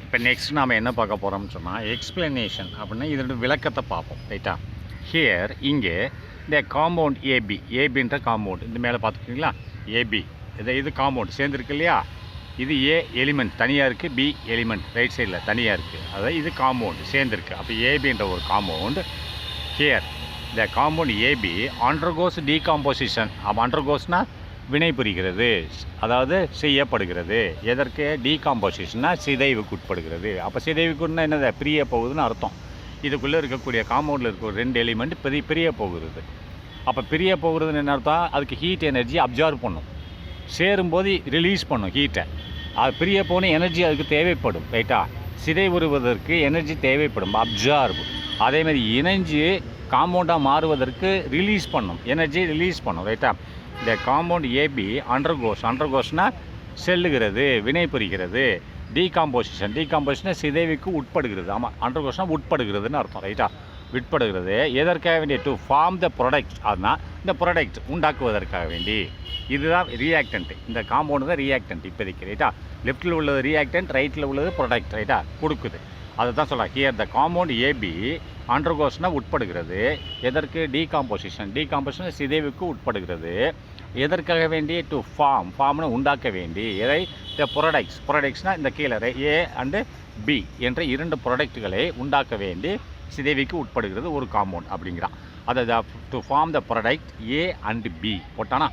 இப்போ நெக்ஸ்ட் நாம் என்ன பார்க்க போகிறோம்னு சொன்னால் எக்ஸ்பிளனேஷன் அப்படின்னா இதோட விளக்கத்தை பார்ப்போம். ரைட்டா? ஹியர் இங்கே இந்த காம்பவுண்ட் ஏபின்ற காம்பவுண்ட் இந்த மேலே பார்த்துக்கிங்களா, ஏபி இது காம்பவுண்ட் சேர்ந்துருக்கு இல்லையா. இது ஏ எலிமெண்ட் தனியாக இருக்குது, பி எலிமெண்ட் ரைட் சைடில் தனியாக இருக்குது. அதாவது இது காம்பவுண்ட் சேர்ந்துருக்கு. அப்போ ஏபின்ற ஒரு காம்பவுண்ட் ஹியர் இந்த காம்பவுண்ட் ஏபி அண்டர்கோஸ் டீகாம்போசிஷன். அப்போ அண்டர்கோஸ்னால் வினை புரிகிறது, அதாவது செய்யப்படுகிறது. எதற்கு? டீகாம்போசிஷன்னா சிதைவுக்கு உட்படுகிறது. அப்போ சிதைவுக்குன்னா என்னது? பிரிய போகுதுன்னு அர்த்தம். இதுக்குள்ளே இருக்கக்கூடிய காம்பவுண்டில் இருக்க ஒரு 2 எலிமெண்ட் பிரிய போகிறது. அப்போ பிரிய போகிறதுன்னு என்ன அர்த்தம்? அதுக்கு ஹீட் எனர்ஜி அப்சார்வ் பண்ணும், சேரும்போது ரிலீஸ் பண்ணும் ஹீட்டை. அது பிரிய போன எனர்ஜி அதுக்கு தேவைப்படும். ரைட்டா? சிதைவுறுவதற்கு எனர்ஜி தேவைப்படும், அப்சார்வ். அதேமாதிரி இணைஞ்சு காம்பவுண்டாக மாறுவதற்கு ரிலீஸ் பண்ணும், எனர்ஜி ரிலீஸ் பண்ணும். ரைட்டா? இந்த காம்பவுண்ட் ஏபி அண்டர்கோஸ்னால் செல்லுகிறது, வினை புரிகிறது. டீகாம்போசிஷன் சிதைவுக்கு உட்படுகிறது. ஆமாம், அண்டர்கோஸ்னால் உட்படுகிறதுன்னு அர்த்தம். ரைட்டா? உட்படுகிறது. எதற்காக வேண்டிய? To form the product. அதுதான் இந்த ப்ராடக்ட் உண்டாக்குவதற்காக வேண்டி. இதுதான் ரியாக்டன்ட். இந்த காம்பவுண்டு தான் ரியாக்டன்ட் இப்போதைக்கு. ரைட்டா? லெஃப்ட்டில் உள்ளது ரியாக்டன்ட், ரைட்டில் உள்ளது ப்ராடக்ட். ரைட்டா? கொடுக்குது. அதை தான் சொல்லலாம். ஹியர் த காம்பவுண்ட் ஏபி அண்டர்கோஸ்னால் உட்படுகிறது. எதற்கு? டீகாம்போசிஷன் சிதைவுக்கு உட்படுகிறது. எதற்காக வேண்டி? டு ஃபார்ம்னு உண்டாக்க வேண்டி. எதை? த ப்ராடக்ட்ஸ்னால் இந்த கீழே ஏ அண்டு பி என்ற 2 ப்ராடக்ட்டுகளை உண்டாக்க வேண்டி சிதைவுக்கு உட்படுகிறது ஒரு காம்பவுண்ட் அப்படிங்கிறான். அதை to form the product A and B போட்டானா.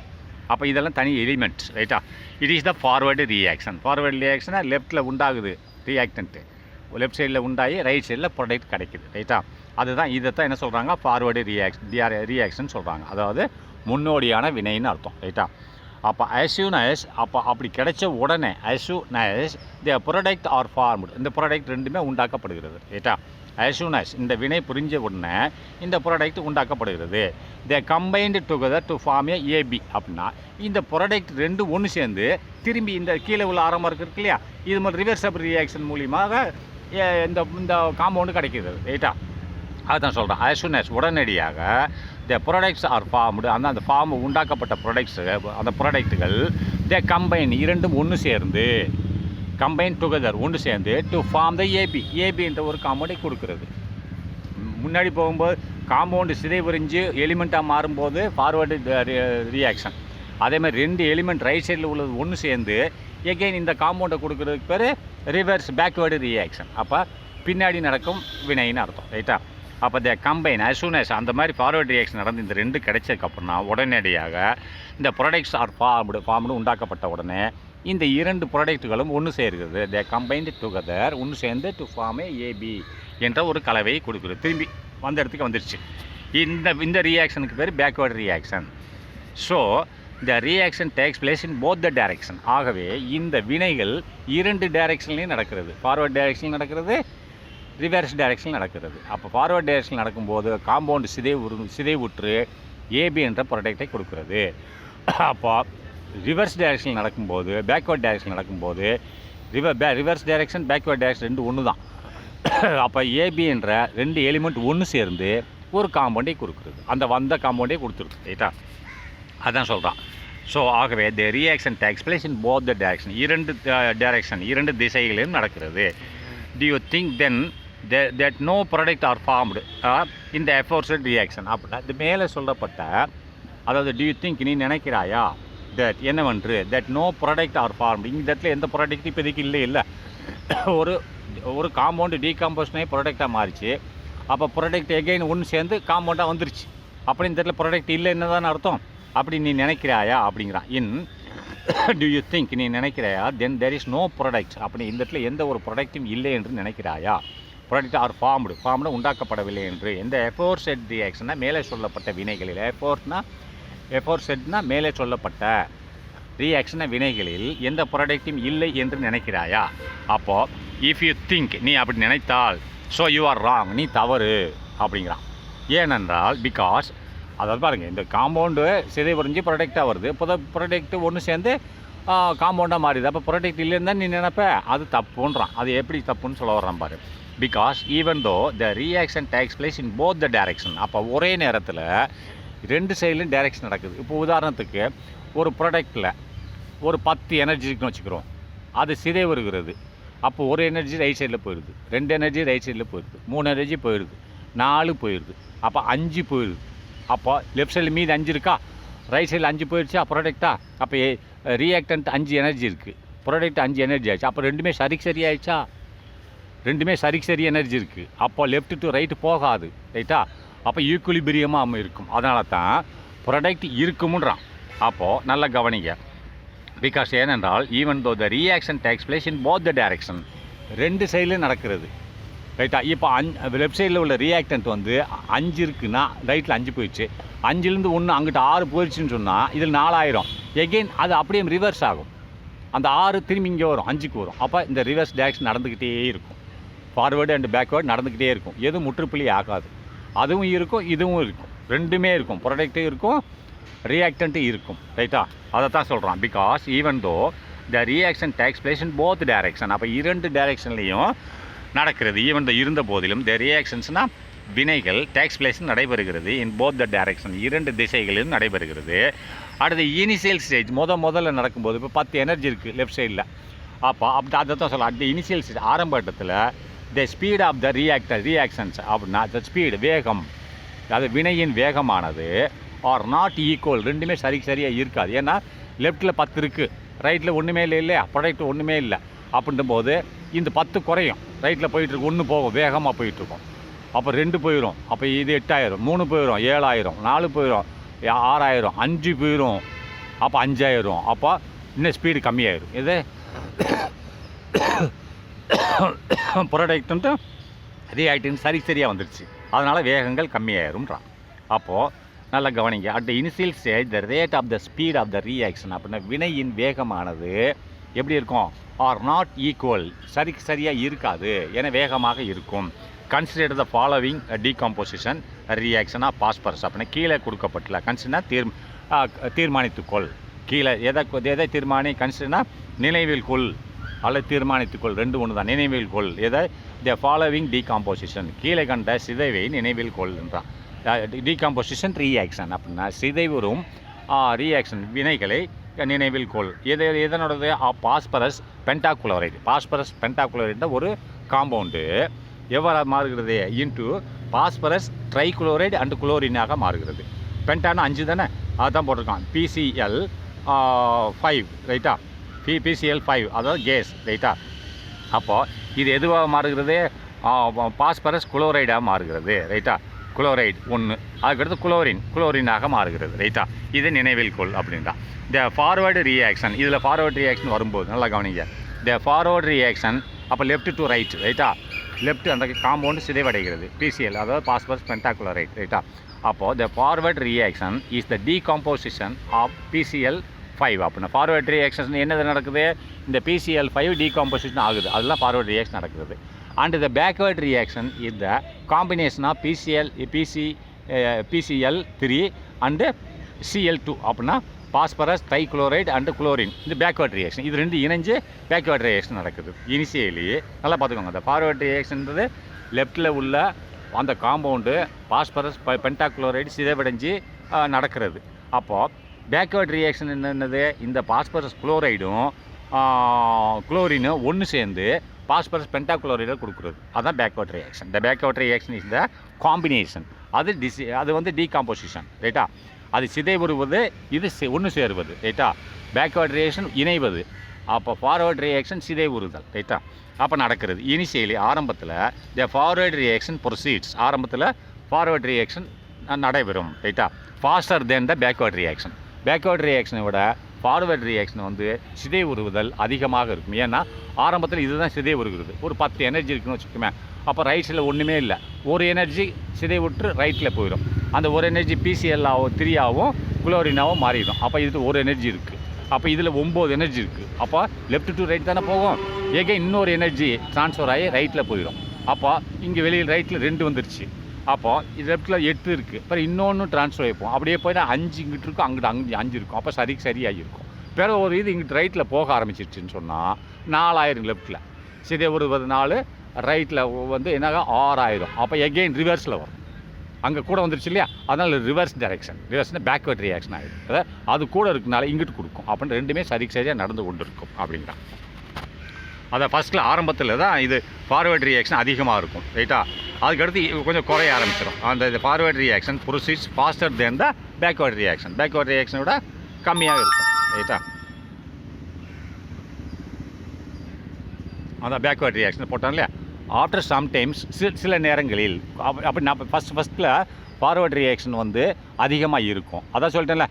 அப்போ இதெல்லாம் தனி எலிமெண்ட். ரைட்டா? இட் இஸ் த ஃபார்வேர்டு ரியாக்ஷனாக லெஃப்ட்டில் உண்டாகுது ரியாக்டன்ட்டு, லெஃப்ட் சைடில் உண்டாகி ரைட் சைடில் ப்ராடக்ட் கிடைக்குது. ரைட்டா? அதுதான் இதைத்தான் என்ன சொல்கிறாங்க? ஃபார்வேர்டு ரியாக்ஷன் சொல்கிறாங்க. அதாவது முன்னோடியான வினைன்னு அர்த்தம். ரைட்டா? அப்போ அஸ்யூனஸ் அப்படி கிடைச்ச உடனே as soon as the product are formed, இந்த ப்ராடக்ட் ரெண்டுமே உண்டாக்கப்படுகிறது. ரைட்டா? அஸ்யூனஸ் இந்த வினை புரிஞ்ச உடனே இந்த ப்ராடக்ட் உண்டாக்கப்படுகிறது. The combined together to form AB அப்படின்னா இந்த ப்ராடக்ட் ரெண்டு ஒன்று சேர்ந்து திரும்பி இந்த கீழே உள்ள ஆரம்பம் இருக்கு இல்லையா, இது மாதிரி ரிவர்சபிள் ரியாக்ஷன் மூலியமாக இந்த காம்பவுண்டு கிடைக்கிறது. ரைட்டா? அதுதான் சொல்கிறேன். அஸ்யூனஸ் உடனடியாக த ப்ராடக்ட்ஸ் ஆர் ஃபார்ம்டு, அந்த ஃபார்ம் உண்டாக்கப்பட்ட அந்த ப்ராடக்ட்டுகள் த கம்பைன் இரண்டும் ஒன்று சேர்ந்து கம்பைன் டுகெதர் ஒன்று சேர்ந்து டு ஃபார்ம் த ஏபின்ற ஒரு காம்பவுண்டை கொடுக்குறது. முன்னாடி போகும்போது காம்பவுண்டு சிதைவறிஞ்சு எலிமெண்ட்டாக மாறும்போது ஃபார்வேர்டு ரியாக்ஷன். அதேமாதிரி 2 எலிமெண்ட் ரைட் சைடில் உள்ளது ஒன்று சேர்ந்து எகெயின் இந்த காம்பவுண்டை கொடுக்குறதுக்கு பேர் பேக்வேர்டு ரியாக்ஷன். அப்போ பின்னாடி நடக்கும் வினைன்னு அர்த்தம். ரைட்டா? அப்போ த கம்பைன் அஸ்யூனஸ் அந்த மாதிரி ஃபார்வேர்டு ரியாக்ஷன் நடந்து இந்த 2 கிடைச்சதுக்கப்புறம்னா உடனடியாக இந்த ப்ராடக்ட்ஸ் ஆர் ஃபார்ம்டு உண்டாக்கப்பட்ட உடனே இந்த 2 ப்ராடக்ட்டுகளும் ஒன்று சேர்கிறது. த கம்பைன்டு டுகெதர் ஒன்று சேர்ந்து டு ஃபார்ம் ஏபி என்ற ஒரு கலவையை கொடுக்குறது. திரும்பி வந்த இடத்துக்கு வந்துடுச்சு. இந்த ரியாக்ஷனுக்கு பேர் backward reaction. So the reaction takes place in both the direction. ஆகவே இந்த வினைகள் 2 டைரக்ஷன்லேயும் நடக்கிறது. ஃபார்வர்ட் டைரக்ஷன் நடக்கிறது, ரிவர்ஸ் டைரக்ஷன் நடக்கிறது. அப்போ ஃபார்வர்ட் டைரக்ஷன் நடக்கும்போது காம்பவுண்டு சிதைவுற்று ஏபி என்ற ப்ராடக்டை கொடுக்கிறது. அப்போ ரிவர்ஸ் டைரக்ஷன் நடக்கும்போது பேக்வேர்ட் டைரக்ஷன் நடக்கும்போது ரிவர்ஸ் டைரக்ஷன் பேக்வேர்ட் டைரக்ஷன் 2 ஒன்று தான். அப்போ ஏபி என்ற 2 எலிமெண்ட் ஒன்று சேர்ந்து ஒரு காம்பவுண்டை கொடுக்குறது. அந்த வந்த காம்பவுண்டை கொடுத்துருக்கு. ரைட்டா? அதான் சொல்கிறான். ஸோ ஆகவே the reaction takes place in both the direction, 2 திசைகளிலும் நடக்கிறது. Do you think then that no product are formed in the aforesaid reaction? அப்படின்னா இது மேலே சொல்லப்பட்ட, அதாவது do you think நீ நினைக்கிறாயா, that என்னவென்று that no product are formed, இந்த இடத்துல எந்த ப்ராடக்ட் இப்போதைக்கு இல்லை. ஒரு காம்பவுண்டு டீகாம்போஸ்னே ப்ராடக்டாக மாறிச்சு. அப்போ ப்ராடக்ட் எகெயின் ஒன்று சேர்ந்து காம்பவுண்டாக வந்துருச்சு. அப்படி இந்த இடத்துல ப்ராடக்ட் இல்லை என்னதான் அர்த்தம்? அப்படி நீ நினைக்கிறாயா அப்படிங்கிறான். do you think நீ நினைக்கிறாயா, then there is no product, அப்படி இந்த இடத்துல எந்த ஒரு ப்ராடக்ட்டும் இல்லை என்று நினைக்கிறாயா. ப்ராடக்ட் ஆர் ஃபார்ம்டு உண்டாக்கப்படவில்லை என்று. எந்த எஃபோர்செட் ரியாக்ஷன்னா மேலே சொல்லப்பட்ட வினைகளில், எஃபோர்செட்னா மேலே சொல்லப்பட்ட ரியாக்ஷனை வினைகளில் எந்த ப்ராடக்ட்டும் இல்லை என்று நினைக்கிறாயா. அப்போது இஃப் யூ திங்க் நீ அப்படி நினைத்தால், ஸோ யூ ஆர் ராங், நீ தவறு அப்படிங்கிறான். ஏனென்றால் பிகாஸ் அதாவது பாருங்கள், இந்த காம்பவுண்டு சிதைவறிஞ்சு ப்ராடக்டாக வருது. இப்போ ப்ராடக்ட்டு ஒன்று சேர்ந்து காம்பவுண்டாக மாறிடுது. அப்போ ப்ராடக்ட் இல்லைன்னு தான் நீ நினைப்ப. அது தப்புன்றான். அது எப்படி தப்புன்னு சொல்ல வர்றான் பாரு. Because even though the reaction takes place in both the direction. அப்போ ஒரே நேரத்தில் 2 சைட்லையும் டைரக்ஷன் நடக்குது. இப்போ உதாரணத்துக்கு ஒரு ப்ராடக்டில் ஒரு 10 எனர்ஜி இருக்குன்னு வச்சுக்கிறோம். அது சிதைவருகிறது. அப்போ ஒரு எனர்ஜி ரைட் சைடில் போயிடுது, 2 எனர்ஜி ரைட் சைடில் போயிடுது, 3 எனர்ஜி போயிடுது, 4 போயிடுது, அப்போ 5 போயிடுது. அப்போ லெஃப்ட் சைடில் மீது 5 இருக்கா, ரைட் சைடில் 5 போயிடுச்சா ப்ராடக்டா. அப்போ ரியாக்டன்ட் 5 எனர்ஜி இருக்குது, ப்ராடக்ட் 5 எனர்ஜி ஆச்சு. அப்போ ரெண்டுமே சரி ஆயிடுச்சா, ரெண்டுமே சரி எனர்ஜி இருக்குது. அப்போ லெஃப்ட் டு ரைட்டு போகாது, ரைட்டா. அப்போ ஈக்குலிபிரியமாக இருக்கும். அதனால தான் ப்ராடக்ட் இருக்குமுன்றான். அப்போது நல்லா கவனிங்க. பிகாஸ் ஏனென்றால் even though the reaction takes place in both the direction, 2 சைட்லையும் நடக்கிறது, ரைட்டா. இப்போ லெஃப்ட் சைடில் உள்ள ரியாக்டன்ட் வந்து 5 இருக்குன்னா ரைட்டில் 5 போயிடுச்சு, 5லேருந்து 1 அங்கிட்ட 6 போயிடுச்சுன்னு சொன்னால் இதில் 4000 எகெயின் அது அப்படியே ரிவர்ஸ் ஆகும். அந்த 6 திரும்பி இங்கே வரும், 5க்கு வரும். அப்போ இந்த ரிவர்ஸ் டைரக்ஷன் நடந்துக்கிட்டே இருக்கும், ஃபார்வேர்டு அண்ட் பேக்வேர்டு நடந்துக்கிட்டே இருக்கும். எதுவும் முற்றுப்புள்ளி ஆகாது. அதுவும் இருக்கும், இதுவும் இருக்கும், ரெண்டுமே இருக்கும். ப்ராடக்ட்டும் இருக்கும், ரியாக்டன்ட்டும் இருக்கும், ரைட்டா. அதை தான் சொல்கிறான். Because even though the reaction takes place in both direction, அப்போ 2 டைரக்ஷன்லேயும் நடக்கிறது. ஈவன் த இருந்த போதிலும் த ரியாக்ஷன்ஸ்னால் வினைகள் டேக்ஸ் பிளேஸ் நடைபெறுகிறது இன் போத் த டைரக்ஷன், 2 திசைகளிலும் நடைபெறுகிறது. அடுத்து இனிஷியல் ஸ்டேஜ் முதல்ல நடக்கும்போது இப்போ 10 எனர்ஜி இருக்குது லெஃப்ட் சைடில். அப்போ அதை தான் சொல்லலாம். அந்த இனிஷியல் ஸ்டேஜ் ஆரம்ப கட்டத்தில் the speed of the reactions அப்படின்னா த ஸ்பீடு வேகம், அது வினையின் வேகமானது ஆர் நாட் ஈக்குவல், ரெண்டுமே சரியாக இருக்காது. ஏன்னா லெஃப்ட்டில் 10 இருக்குது, ரைட்டில் ஒன்றுமே இல்லையா, ப்ராடக்ட் ஒன்றுமே இல்லை. அப்படின்ற போது இந்த 10 குறையும், ரைட்டில் போயிட்டுருக்கு, 1 போகும், வேகமாக போயிட்டுருக்கும். அப்போ 2 போயிடும், அப்போ இது 8000, 3 போயிடும் 7000, 4 போயிடும் 6000, 5 போயிடும், அப்போ 5000. அப்போ இன்னும் ஸ்பீடு கம்மியாயிடும். இது ப்ராடக்ட்டு ரியாக்டின் சரியாக வந்துடுச்சு, அதனால் வேகங்கள் கம்மியாயிரும்ன்றான். அப்போது நல்லா கவனிங்க. At the initial stage the rate of the speed of the reaction அப்படின்னா வினையின் வேகமானது எப்படி இருக்கும், ஆர் நாட் ஈக்குவல், சரியாக இருக்காது, என வேகமாக இருக்கும். Consider the following decomposition reaction of phosphorus அப்படின்னா கீழே கொடுக்கப்பட்டுள்ள கன்சிடர் தீர்மானித்துக்கொள். கீழே எதை கன்சிடர்னா நினைவில் கொள் அல்லது தீர்மானித்துக்கொள், 2 ஒன்று தான். நினைவில் கொள் எதை, த ஃபாலோவிங் டீகாம்போசிஷன், கீழே கண்ட சிதைவை நினைவில் கொள்ன்றான். டீகாம்போசிஷன் ரியாக்ஷன் அப்படின்னா சிதைவுறும் ரியாக்ஷன் வினைகளை நினைவில் கொள். எதனோடது பாஸ்பரஸ் பென்டாகுளோரைடு. பாஸ்பரஸ் பென்டாகுளோரைடு ஒரு காம்பவுண்டு எவ்வாறு மாறுகிறது, இன்ட்டு பாஸ்பரஸ் ட்ரைகுளோரைடு அண்ட் குளோரினாக மாறுகிறது. பென்டானா 5 தானே, அதுதான் போட்டிருக்கான். PCl 5, ரைட்டா. PCl 5 அதாவது கேஸ், ரைட்டா. அப்போது இது எதுவாக மாறுகிறது, பாஸ்பரஸ் குளோரைடாக மாறுகிறது, ரைட்டா. குளோரைடு 1, அதுக்கடுத்து குளோரினாக மாறுகிறது, ரைட்டா. இது நினைவில் கொள் அப்படின்றா. த ஃபார்வேர்டு ரியாக்ஷன், இதில் ஃபார்வேர்டு ரியாக்ஷன் வரும்போது நல்லா கவனிங்க. த ஃபார்வேர்டு ரியாக்ஷன் அப்போ லெஃப்ட் டு ரைட், ரைட்டா. லெஃப்ட் அந்த காம்பவுண்டு சிதைவடைகிறது, PCl அதாவது பாஸ்பரஸ் பென்டாகுளோரைடு, ரைட்டா. அப்போது the forward reaction is the decomposition of PCl 5 அப்படின்னா ஃபார்வேர்டு ரியாக்ஷன் என்னது நடக்குது, இந்த PCl 5 டீகாம்போசிஷன் ஆகுது, அதெல்லாம் ஃபார்வேர்டு ரியாக்ஷன் நடக்குது. And the backward reaction is the combination of PCl 3 and Cl2 அப்படின்னா பாஸ்பரஸ் ட்ரைகுளோரைடு அண்டு குளோரின். இந்த பேக்வேர்ட் ரியாக்ஷன், இது 2 இணைஞ்சு பேக்வேர்ட் ரியாக்ஷன் நடக்குது. இனிஷியலி நல்லா பார்த்துக்கோங்க. இந்த ஃபார்வேர்ட் ரியாக்ஷன்றது லெஃப்ட்டில் உள்ள அந்த காம்பவுண்டு பாஸ்பரஸ் பென்டாகுளோரைடு சிதைவடைஞ்சு நடக்கிறது. அப்போது பேக்வேர்ட் ரியாக்ஷன் என்னது, இந்த பாஸ்பரஸ் குளோரைடும் குளோரினும் ஒன்று சேர்ந்து பாஸ்பரஸ் பென்டாகுளோரைடை கொடுக்குறது, அதுதான் backward reaction. The backward reaction is the combination. அது வந்து டீகாம்போசிஷன், ரைட்டா. அது சிதைவுறுவது, இது ஒன்று சேருவது, ரைட்டா. பேக்வேர்ட் ரியாக்ஷன் இணைவது, அப்போ ஃபார்வேர்ட் ரியாக்ஷன் சிதைவுறுதல், ரைட்டா. அப்போ நடக்கிறது இனிஷியலி ஆரம்பத்தில். த ஃபார்வேர்ட் ரியாக்ஷன் ப்ரொசீட்ஸ், ஆரம்பத்தில் ஃபார்வேர்ட் ரியாக்ஷன் நடைபெறும், ரைட்டா. ஃபாஸ்டர் தென் த பேக்வேர்ட் ரியாக்ஷன். பேக்வேர்ட் ரியாக்ஷனை விட ஃபார்வேர்ட் ரியாக்ஷன் வந்து சிதைவுறுதல் அதிகமாக இருக்கும். ஏன்னா ஆரம்பத்தில் இதுதான் சிதைவுறுகிறது. ஒரு 10 எனர்ஜி இருக்குன்னு வச்சுக்கோமே, அப்போ ரைட் சைடில் ஒன்றுமே இல்லை, ஒரு எனர்ஜி சிதைவுற்று ரைட்டில் போயிடும். அந்த ஒரு எனர்ஜி PCl 3 குளோரினாவும் மாறிடும். அப்போ இது ஒரு எனர்ஜி இருக்குது, அப்போ இதில் 9 எனர்ஜி இருக்குது. அப்போ லெஃப்ட் டு ரைட் தானே போகும், இன்னொரு எனர்ஜி ட்ரான்ஸ்ஃபர் ஆகி ரைட்டில் போயிடும். அப்போ இங்கே வெளியில் ரைட்டில் 2 வந்துருச்சு, அப்போது இது லெஃப்ட்டில் 8 இருக்குது, அப்புறம் இன்னொன்று ட்ரான்ஸ்ஃபர் ஆகிப்போம். அப்படியே போய் 5 இங்கிட்டு இருக்கும், அங்கிட்டு 5 இருக்கும். அப்போ சரியாக இருக்கும். பிறகு ஒரு இது இங்கிட்டு ரைட்டில் போக ஆரம்பிச்சிருச்சுன்னு சொன்னால் 4000 லெஃப்ட்டில் சிதைவுறுவது 4, ரைட்டில் வந்து என்னாக 6000. அப்போ ரிவர்ஸில் வரும், அங்கே கூட வந்துருச்சு இல்லையா, அதனால் ரிவர்ஸ் டைரெக்ஷன். ரிவர்ஸ்னால் பேக்வேர்ட் ரியாக்ஷன் ஆகிடும். அது கூட இருக்கனால இங்கிட்டு கொடுக்கும். அப்படின்னு ரெண்டுமே சரியாக நடந்து கொண்டு இருக்கும் அப்படிங்கிறான். அதை ஃபஸ்ட்டில் ஆரம்பத்தில் தான் இது ஃபார்வேர்ட் ரியாக்ஷன் அதிகமாக இருக்கும் ரைட்டா. அதுக்கடுத்து கொஞ்சம் குறைய ஆரம்பிச்சிடும். அந்த forward reaction proceeds faster than the backward reaction. Backward ரியாக்ஷனை விட கம்மியாக இருக்கும் ரைட்டா. அதான் பேக்வேர்ட் ரியாக்ஷன் போட்டோம் இல்லையா. ஆஃப்டர் சம்டைம்ஸ் சில நேரங்களில் அப்படி நான் ஃபஸ்ட்டில் ஃபார்வேர்ட் ரியாக்ஷன் வந்து அதிகமாக இருக்கும். அதான் சொல்லிட்டேன்ல,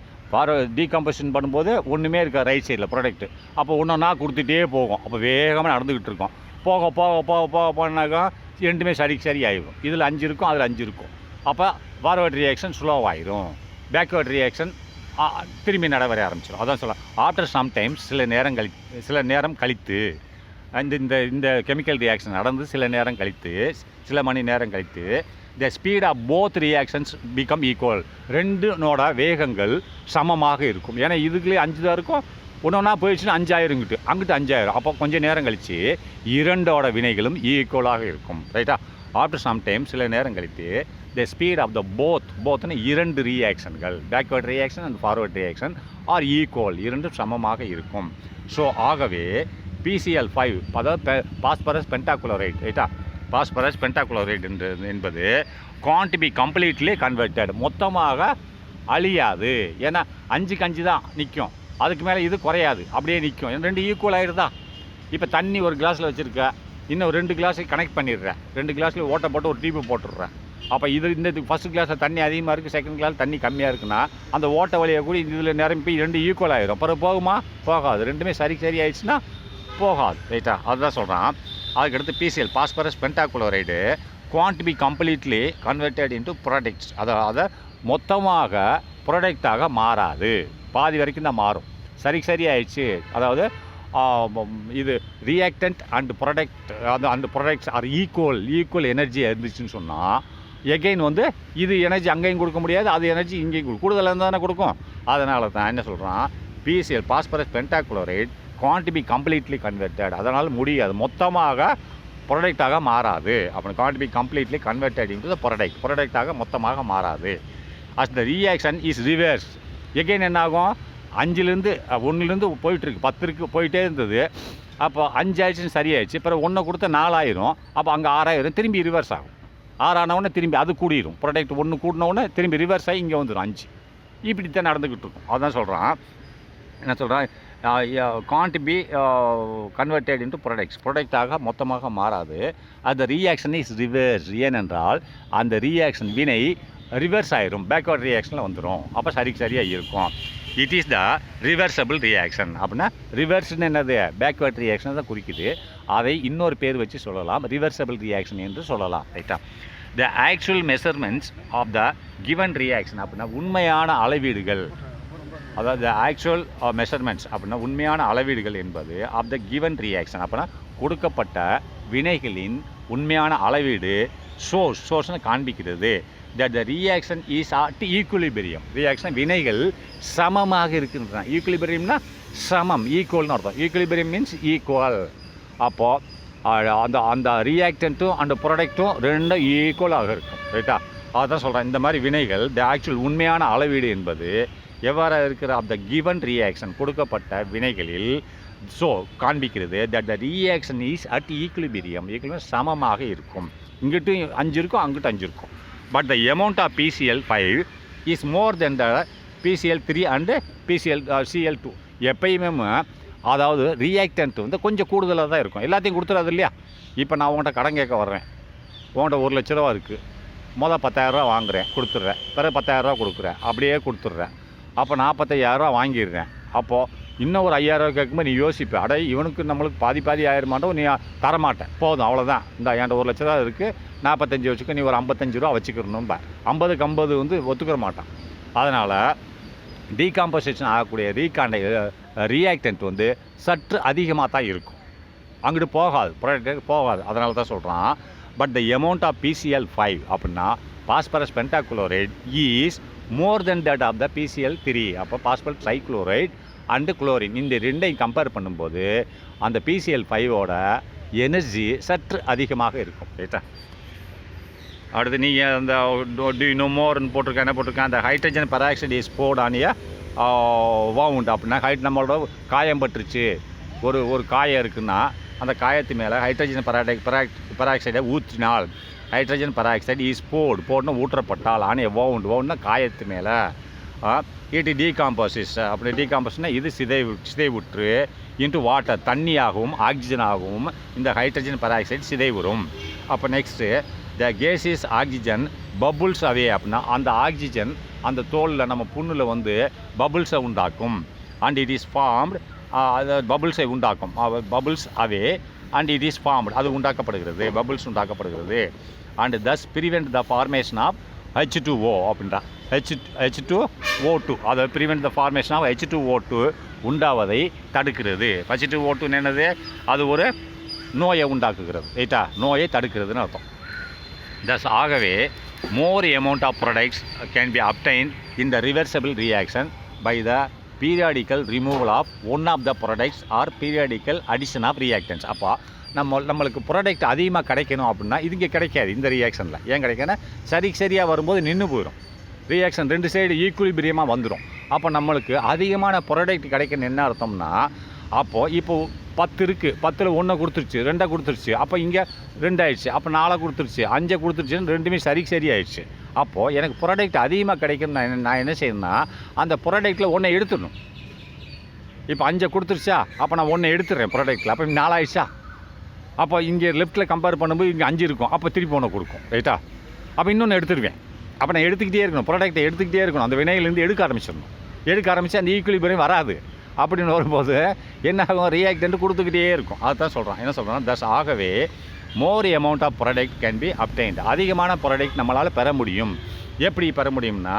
டீகம்போசிஷன் பண்ணும்போது ஒன்றுமே இருக்க ரைட் சைடில் ப்ராடக்ட்டு. அப்போ ஒன்றா கொடுத்துட்டே போகும். அப்போ வேகமாக நடந்துக்கிட்டு இருக்கோம். போக போக போக போக போனாக்கா ரெண்டுமே சரி ஆகிடும். இதில் 5 இருக்கும், அதில் 5 இருக்கும். அப்போ ஃபார்வேர்ட் ரியாக்ஷன் ஸ்லோவாகிடும். பேக்வேர்ட் ரியாக்ஷன் திரும்பி நடைபெற ஆரம்பிச்சிடும். அதான் சொல்ல ஆஃப்டர் சம்டைம்ஸ் சில நேரம் கழித்து இந்த கெமிக்கல் ரியாக்ஷன் நடந்து சில மணி நேரம் கழித்து the speed of both reactions become equal. ரெண்டுனோட வேகங்கள் சமமாக இருக்கும். ஏன்னா இதுக்குள்ளே 5 தான் இருக்கும். ஒன்றா போயிடுச்சுன்னா 5 ஆயிருங்கிட்டு, அங்கிட்டு 5 ஆயிரும். அப்போ கொஞ்சம் நேரம் கழித்து இரண்டோட வினைகளும் ஈக்குவலாக இருக்கும் ரைட்டா. ஆஃப்டர் சம்டைம் சில நேரம் கழித்து த ஸ்பீட் ஆஃப் த போத்னு 2 ரியாக்ஷன்கள், backward reaction and forward reaction are equal, இரண்டும் சமமாக இருக்கும். ஸோ ஆகவே PCl5 அதாவது பாஸ்பரஸ் பென்டாகுளோரைட் ரைட்டா. பாஸ்பரஸ் பென்டாகுளோரைட் என்பது காண்ட் பி கம்ப்ளீட்லி கன்வெர்டட், மொத்தமாக அழியாது. ஏன்னா 5க்கு 5 தான் நிற்கும். அதுக்கு மேலே இது குறையாது, அப்படியே நிற்கும். 2 ஈக்குவல் ஆகிடுதா. இப்போ தண்ணி ஒரு கிளாஸில் வச்சுருக்க, இன்னும் 2 கிளாஸை கனெக்ட் பண்ணிடுறேன். 2 கிளாஸில் ஓட்டை போட்டு ஒரு டீப்பு போட்டுடுறேன். அப்போ இந்த ஃபஸ்ட் கிளாஸில் தண்ணி அதிகமாக இருக்குது, செகண்ட் கிளாஸ் தண்ணி கம்மியாக இருக்குன்னா அந்த ஓட்டை வழியை கூட இதில் நிரம்பி 2 ஈக்குவல் ஆகிடும். அப்புறம் போகுமா? போகாது. ரெண்டுமே சரி ஆயிடுச்சுன்னா போகாது ரைட்டா. அதுதான் சொல்கிறான். அதுக்கடுத்து PCl phosphorus pentachloride can't be completely converted into products. அதை மொத்தமாக ப்ராடக்டாக மாறாது, பாதி வரைக்கும் தான் மாறும். சரி ஆயிடுச்சு. அதாவது இது ரியாக்டன்ட் அண்ட் ப்ராடக்ட் அந்த ப்ராடக்ட்ஸ் ஆர் ஈக்குவல் எனர்ஜி இருந்துச்சுன்னு சொன்னால் எகெயின் வந்து இது எனர்ஜி அங்கேயும் கொடுக்க முடியாது, அது எனர்ஜி இங்கேயும் கூடுதலாக தானே கொடுக்கும். அதனால தான் என்ன சொல்கிறான், PCl phosphorus pentachloride can't be completely converted. அதனால் முடியாது, மொத்தமாக ப்ராடக்டாக மாறாது. அப்புறம் can't be completely converted into the ப்ராடக்டாக மொத்தமாக மாறாது. As the reaction is reverse. Again என்ன ஆகும், 1லேருந்து போயிட்டுருக்கு 10 போயிட்டே இருந்தது. அப்போ 5 ஆயிடுச்சுன்னு சரியாயிடுச்சு. அப்புறம் 1 கொடுத்தா 4 ஆயிரும். அப்போ அங்கே 6 ஆயிரும். திரும்பி ரிவர்ஸ் ஆகும். 6 ஆனவுடனே திரும்பி அது கூடிரும். ப்ராடக்ட் 1 கூடினவுடனே திரும்பி ரிவர்ஸ் ஆகி இங்கே வந்துடும் 5. இப்படி தான் நடந்துக்கிட்டு இருக்கும். அதான் சொல்கிறான். என்ன சொல்கிறான், காண்ட் பி கன்வெர்டட் இன்டு ப்ராடக்டாக மொத்தமாக மாறாது. அந்த ரியாக்ஷன் இஸ் ரிவர்ஸ். ஏனென்றால் அந்த ரியாக்ஷன் வினை ரிவர்ஸ் ஆயிரும், பேக்வர்ட் ரியாக்ஷனில் வந்துடும். அப்போ சரியாக இருக்கும். It is the reversible reaction. அப்படின்னா ரிவர்ஸ்ன்னு என்னது, பேக்வர்ட் ரியாக்ஷனை தான் குறிக்குது. அதை இன்னொரு பேர் வச்சு சொல்லலாம், ரிவர்சபிள் ரியாக்ஷன் என்று சொல்லலாம் ரைட்டா. The actual measurements of the given reaction அப்படின்னா உண்மையான அளவீடுகள், அதாவது ஆக்சுவல் மெஷர்மெண்ட்ஸ் அப்படின்னா உண்மையான அளவீடுகள் என்பது ஆஃப் த கிவன் ரியாக்ஷன் அப்படின்னா கொடுக்கப்பட்ட வினைகளின் உண்மையான அளவீடு சோர்ஸ்னு காண்பிக்கிறது. that the reaction is at equilibrium. Reaction வினைகள் சமமாக இருக்கின்றன. ஈக்குலிபிரியம்னா சமம், ஈக்குவல்னு அர்த்தம். Equilibrium means equal. அப்போது அந்த ரியாக்டன்ட்டும் அந்த ப்ராடக்ட்டும் ரெண்டும் ஈக்குவலாக இருக்கும் ரைட்டா. அதான் சொல்கிறேன். இந்த மாதிரி வினைகள் த ஆக்சுவல் உண்மையான அளவீடு என்பது எவ்வாறு இருக்கிற ஆஃப் த கிவன் ரியாக்ஷன் கொடுக்கப்பட்ட வினைகளில் காண்பிக்கிறது. That the reaction is at equilibrium. சமமாக இருக்கும். இங்கிட்டு 5 இருக்கும், அங்கிட்டு 5 இருக்கும். But the amount of PCl5 is more than the PCl3 and Cl2. எப்பயுமே அதாவது ரியாக்டன்ட் வந்து கொஞ்சம் கூடுதலாக தான் இருக்கும். எல்லாத்தையும் கொடுத்துடாது இல்லையா. இப்போ நான் உங்கள்கிட்ட கடன் கேட்க வர்றேன். உங்கள்கிட்ட 1 லட்ச ரூபா இருக்குது. மொதல் 10,000 ரூபா வாங்குகிறேன், கொடுத்துட்றேன். பிறகு 10,000 ரூபா கொடுக்குறேன், அப்படியே கொடுத்துட்றேன். அப்போ 45,000 ரூபா வாங்கிடுறேன். அப்போது இன்னும் ஒரு 5,000 ரூபா கேட்கும்போது நீ யோசிப்பேன், அடே இவனுக்கு நம்மளுக்கு பாதி ஆயிரமாட்டோம், நீ தரமாட்டேன், போதும் அவ்வளோதான், இந்த என்கிட்ட 1 லட்ச ரூபா இருக்குது, 45 வச்சுக்க, நீ ஒரு 55 ரூபா வச்சுக்கிறணும். 50க்கு 50 வந்து ஒத்துக்கிற மாட்டான். அதனால் டீகாம்போசிஷன் ஆகக்கூடிய ரியாக்டன்ட் வந்து சற்று அதிகமாக தான் இருக்கும். அங்கிட்டு போகாது, ப்ராடக்ட் போகாது. அதனால தான் சொல்கிறான். But the amount of PCl5 அப்படின்னா phosphorus pentachloride is more than that of the PCl3. அப்போ பாஸ்பரஸ் ட்ரைக்ளோரைட் அண்டு குளோரின் இந்த ரெண்டையும் கம்பேர் பண்ணும்போது அந்த PCl5ஓட எனர்ஜி சற்று அதிகமாக இருக்கும் ரைட்டா. அடுத்து நீங்கள் அந்த டு மோர்னு போட்டிருக்கேன். என்ன போட்டிருக்கேன், அந்த hydrogen peroxide is poured on a wound அப்படின்னா நம்மளோட காயம் பட்டுருச்சு. ஒரு காயம் இருக்குன்னா அந்த காயத்து மேலே ஹைட்ரஜன் பெராக்சைடை ஊற்றினால் ஹைட்ரஜன் பெராக்சைடு இஸ் போர்டுனா ஊற்றப்பட்டால் ஆன் எ woundனா காயத்து மேலே இட் டீகாம்போசிஸ். அப்படி டீகாம்போஸ்னால் இது சிதைவுற்று இன்ட்டு வாட்டர் தண்ணியாகவும் ஆக்சிஜனாகவும் இந்த ஹைட்ரஜன் பெராக்சைடு சிதைவுறும். அப்போ next the gases oxygen bubbles away அப்படின்னா அந்த ஆக்சிஜன் அந்த தோலில் நம்ம புண்ணில் வந்து பபுள்ஸை உண்டாக்கும். அண்ட் இட் இஸ் ஃபார்ம்டு அது பபுள்ஸை உண்டாக்கும். Bubbles away and it is formed அது உண்டாக்கப்படுகிறது, பபுள்ஸ் உண்டாக்கப்படுகிறது. And thus prevent the formation of H2O அப்படின்றா. H2O2 அதை prevent the formation of H2O2 உண்டாவதை தடுக்கிறது. H2O2 என்னது? அது ஒரு நோயை உண்டாக்குகிறது, ரைட்டா? நோயை தடுக்கிறதுன்னு அர்த்தம். தஸ் ஆகவே more amount of products can be obtained in the reversible reaction by the periodical removal of one of the products or periodical addition of reactants. அப்போ நம்மளுக்கு ப்ராடக்ட் அதிகமாக கிடைக்கணும் அப்படின்னா இது இங்கே கிடைக்காது இந்த ரியாக்ஷனில். ஏன் கிடைக்குன்னா சரியாக வரும்போது நின்று போயிடும். ரியாக்ஷன் ரெண்டு சைடு ஈக்குலிபிரியமாக வந்துடும். அப்போ நம்மளுக்கு அதிகமான ப்ராடக்ட் கிடைக்கணும் என்ன அர்த்தம்னா, இப்போது 10 இருக்குது, 10ல் 1 கொடுத்துருச்சு, 2 கொடுத்துருச்சு, அப்போ இங்கே 2 ஆயிடுச்சு, அப்போ 4 கொடுத்துருச்சு, 5 கொடுத்துருச்சுன்னு ரெண்டுமே சரியாயிடுச்சு. அப்போது எனக்கு ப்ராடக்ட் அதிகமாக கிடைக்கணும் நான் என்ன செய்யணும்னா அந்த ப்ராடக்ட்டில் 1 எடுத்துடணும். இப்போ 5 கொடுத்துருச்சா, அப்போ நான் 1 எடுத்துடுறேன் ப்ராடக்ட்டில், அப்போ 4 ஆயிடுச்சா. அப்போ இங்கே லெஃப்ட்டில் கம்பேர் பண்ணும்போது இங்கே 5 இருக்கும், அப்போ திருப்பி 1 கொடுக்கும், ரைட்டா? அப்போ இன்னொன்று எடுத்துருவேன். அப்போ நான் எடுத்துக்கிட்டே இருக்கணும், ப்ராடக்ட்டை எடுத்துக்கிட்டே இருக்கணும். அந்த வினையிலேருந்து எடுக்க ஆரம்பிச்சு அந்த ஈக்குலிபிரியம் வராது. அப்படின்னு வரும்போது என்ன ஆகும்? ரியாக்டன்ட் கொடுத்துக்கிட்டே இருக்கும். அதுதான் சொல்கிறான். என்ன சொல்கிறான்? தஸ் ஆகவே more amount of product can be obtained. அதிகமான ப்ராடக்ட் நம்மளால் பெற முடியும். எப்படி பெற முடியும்னா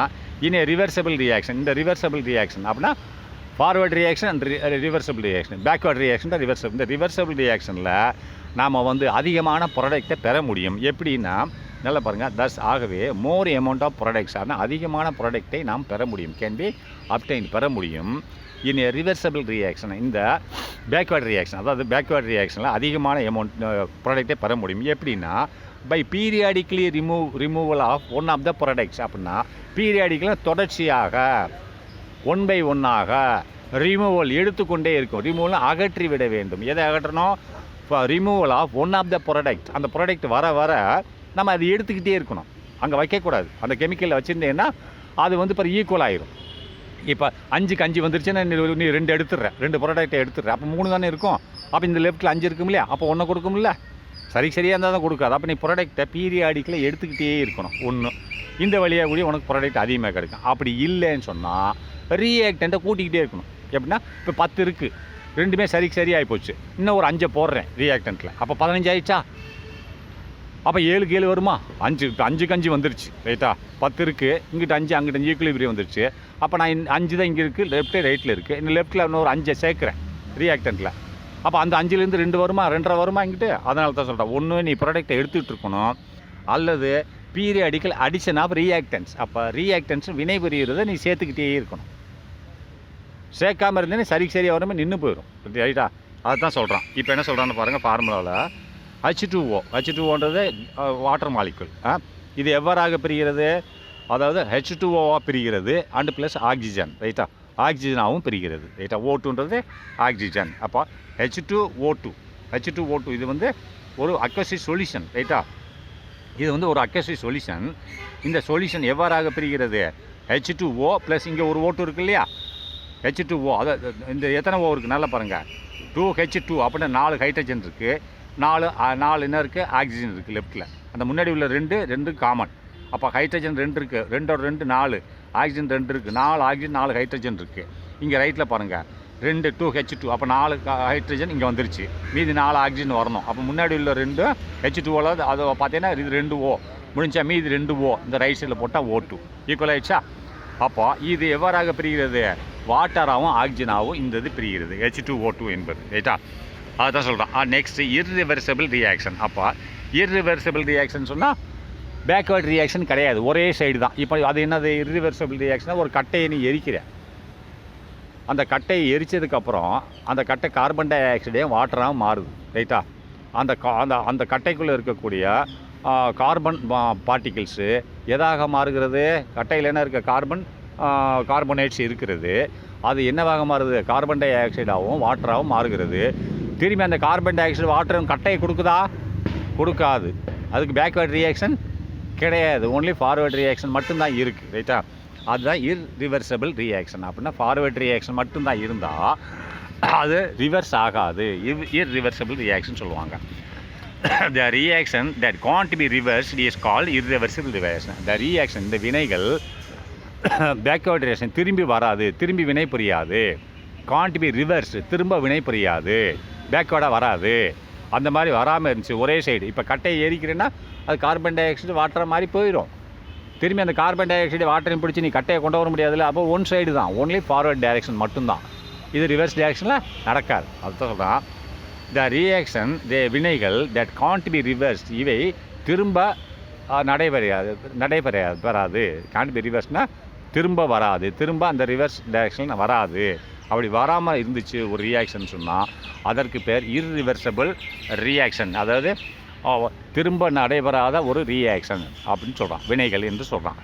இன் ரிவர்சபிள் ரியாக்ஷன். இந்த ரிவர்சபிள் ரியாக்ஷன் அப்படின்னா forward reaction and reversible reaction, backward reaction தான் ரிவர்சபிள். இந்த ரிவர்சபிள் ரியாக்ஷனில் நாம் வந்து அதிகமான ப்ராடக்டை பெற முடியும். எப்படின்னா நல்லா பாருங்கள். தஸ் ஆகவே மோர் amount ஆஃப் ப்ராடக்ட்ஸ் ஆனால் அதிகமான ப்ராடக்டை நாம் பெற முடியும். கேன் பி அப்டைன் பெற முடியும் இன் ஏ ரிவர்சபிள் ரியாக்ஷன். இந்த பேக்வேர்ட் ரியாக்ஷன், அதாவது பேக்வேர்ட் ரியாக்ஷனில் அதிகமான ப்ராடக்டை பெற முடியும். எப்படின்னா by periodically removal of one of the products. அப்படின்னா பீரியாடிக்கலாக தொடர்ச்சியாக 1 by 1ஆக ரிமூவல் எடுத்துக்கொண்டே இருக்கும். ரிமூவல் அகற்றி விட வேண்டும். எதை அகற்றணும்? Removal of one of the product. அந்த ப்ராடக்ட் வர நம்ம அதை எடுத்துக்கிட்டே இருக்கணும், அங்கே வைக்கக்கூடாது. அந்த கெமிக்கலில் வச்சுருந்தேன்னா அது வந்து இப்போ ஈக்குவல் ஆகிரும். இப்போ 5க்கு 5 வந்துருச்சுன்னா நீ 2 எடுத்துடுற, 2 ப்ராடக்ட்டை எடுத்துடுற, அப்போ 3 தானே இருக்கும். அப்போ இந்த லெஃப்ட்டில் 5 இருக்கும் இல்லையா, அப்போ 1 கொடுக்கும்ல. சரியாக இருந்தால் தான் கொடுக்காது. அப்போ நீ ப்ராடக்ட்டை பீரியாடிக்கில் எடுத்துக்கிட்டே இருக்கணும். ஒன்று இந்த வழியாக கூடிய உனக்கு ப்ராடக்ட் அதிகமாக கிடைக்கும். அப்படி இல்லைன்னு சொன்னால் ரியாக்டண்ட்டை கூட்டிக்கிட்டே இருக்கணும். எப்படின்னா இப்போ 10 இருக்குது, ரெண்டுமே சரியாகி போச்சு, இன்னும் ஒரு 5 போடுறேன் ரியாக்டண்ட்டில், அப்போ 15 ஆயிடுச்சா. அப்போ 7க்கு 7 வருமா? 5க்கு 5 வந்துருச்சு, ரைட்டா? 10 இருக்குது, இங்கிட்ட 5, அங்கிட்ட 5 ஈக்குலிபிரியம் வந்துருச்சு. அப்போ நான் 5 தான் இங்கே இருக்குது, லெஃப்ட்டு ரைட்டில் இருக்குது. இன்னும் லெஃப்ட்டில் இன்னொரு 5 சேர்க்குறேன் ரியாக்டண்ட்டில். அப்போ அந்த 5லேருந்து 2 வருமா, 2.5 வருமா இங்கிட்டு? அதனால தான் சொல்கிறேன், ஒன்று நீ ப்ராடக்ட்டை எடுத்துகிட்டு இருக்கணும், அல்லது பீரியாடிக்கல் அடிஷன் ஆஃப் ரியாக்டன்ஸ். அப்போ ரியாக்டன்ஸ் வினை புரிகிறத நீ சேர்த்துக்கிட்டே இருக்கணும். சேர்க்காமல் இருந்தேன்னு சரியாக வரமே நின்று போயிடும், ரைட்டா? அதுதான் சொல்கிறான். இப்போ என்ன சொல்கிறான்னு பாருங்கள். ஃபார்முலாவில் H2Oன்றது வாட்டர் மாலிகுல். இது எவ்வாறாக பிரிகிறது? அதாவது H2Oவாக பிரிகிறது அண்டு ப்ளஸ் ஆக்சிஜன், ரைட்டா? ஆக்சிஜனாகவும் பிரிகிறது, ரைட்டா? O2ன்றது ஆக்சிஜன். அப்போ H2O2 இது வந்து ஒரு அக்வசிவ் சொல்யூஷன், ரைட்டா? இது வந்து ஒரு அக்வசிவ் சொல்யூஷன். இந்த சொல்யூஷன் எவ்வாறாக பிரிகிறது? H2O ப்ளஸ் இங்கே ஒரு O2 இருக்குது இல்லையா, H2O. அதாவது இந்த எத்தனை O இருக்குது நல்லா பாருங்கள். 2H2 அப்படின்னா 4 ஹைட்ரஜன் இருக்குது, 4 என்ன இருக்குது? ஆக்சிஜன் இருக்குது லெஃப்ட்டில். அந்த முன்னாடி உள்ள 2 காமன். அப்போ ஹைட்ரஜன் 2 இருக்குது, 2 4, ஆக்சிஜன் 2 இருக்குது, 4 ஆக்சிஜன் 4 ஹைட்ரஜன் இருக்குது. இங்கே ரைட்டில் பாருங்கள் 2H2, அப்போ 4 ஹைட்ரஜன் இங்கே வந்துருச்சு, மீதி 4 ஆக்சிஜன் வரணும். அப்போ முன்னாடி உள்ள 2 H2O அதை பார்த்தீங்கன்னா இது 2O முடிஞ்சா, மீதி 2O இந்த ரைட் சைடில் போட்டால் O2 ஈக்குவல் ஆகிடுச்சா. அப்போ இது எவ்வாறாக பிரிகிறது? வாட்டராகவும் ஆக்சிஜனாகவும் இந்த இது பிரிகிறது, H2O2 என்பது, ரைட்டா? அதுதான் சொல்கிறான். Next irreversible reaction. அப்போ இர்ரிவர்சபிள் ரியாக்ஷன் சொன்னால் பேக்வேர்ட் ரியாக்ஷன் கிடையாது, ஒரே சைடு தான். இப்போ அது என்னது? இர்ரிவர்சபிள் ரியாக்ஷனாக ஒரு கட்டையை நீ எரிக்கிற, அந்த கட்டையை எரித்ததுக்கப்புறம் அந்த கட்டை கார்பன் டை ஆக்சைடே வாட்டராக மாறுது, ரைட்டா? அந்த கட்டைக்குள்ளே இருக்கக்கூடிய கார்பன் பார்ட்டிகிள்ஸு எதாக மாறுகிறது? கட்டையில் என்ன இருக்க கார்பனேட்ஸ் இருக்கிறது, அது என்னவாக மாறுது? கார்பன் டை ஆக்சைடாகவும் வாட்டராகவும் மாறுகிறது. திரும்பி அந்த கார்பன் டை ஆக்சைடு வாட்டரும் கட்டையை கொடுக்குதா? கொடுக்காது. அதுக்கு பேக்வேர்ட் ரியாக்ஷன் கிடையாது. ஓன்லி ஃபார்வேர்ட் ரியாக்ஷன் மட்டும்தான் இருக்குது. ரைட்டா? அதுதான் இர்ரிவர்சபிள் ரியாக்ஷன். அப்படின்னா ஃபார்வேர்ட் ரியாக்ஷன் மட்டும்தான் இருந்தால் அது ரிவர்ஸ் ஆகாது. இர்ரிவர்சபிள் ரியாக்ஷன் சொல்லுவாங்க. The reaction that can't be reversed is called irreversible reaction. The reaction, இந்த வினைகள் பேக்வேர்ட் ரியாக்ஷன் திரும்பி வராது, திரும்பி வினை புரியாது. காண்ட் பி ரிவர்ஸ், திரும்ப வினை புரியாது, பேக்வேர்டாக வராது. அந்த மாதிரி வராமல் இருந்துச்சு ஒரே சைடு. இப்போ கட்டையை எரிக்கிறேன்னா அது கார்பன் டை ஆக்சைடு வாட்டர் மாதிரி போயிடும். திரும்பி அந்த கார்பன் டை ஆக்சைடு வாட்டரையும் பிடிச்சி நீ கட்டையை கொண்டு வர முடியாதுல்ல. அப்போ ஒன் சைடு தான், ஓன்லி ஃபார்வர்ட் டைரக்ஷன் மட்டும்தான். இது ரிவர்ஸ் டைரக்ஷனில் நடக்காது. அதுதான் சொல்கிறான். த ரியாக்ஷன் வினைகள் தட் காண்ட் பி ரிவர்ஸ், இவை திரும்ப வராது. காண்ட் பி ரிவர்ஸ்னால் திரும்ப வராது, திரும்ப அந்த ரிவர்ஸ் டைரக்ஷன் வராது. அப்படி வராமல் இருந்துச்சு ஒரு ரியாக்ஷன் சொன்னால் அதற்கு பேர் இர்ரிவர்சபிள் ரியாக்ஷன். அதாவது திரும்ப நடைபெறாத ஒரு ரியாக்ஷன் அப்படின்னு சொல்கிறான், வினைகள் என்று சொல்கிறான்.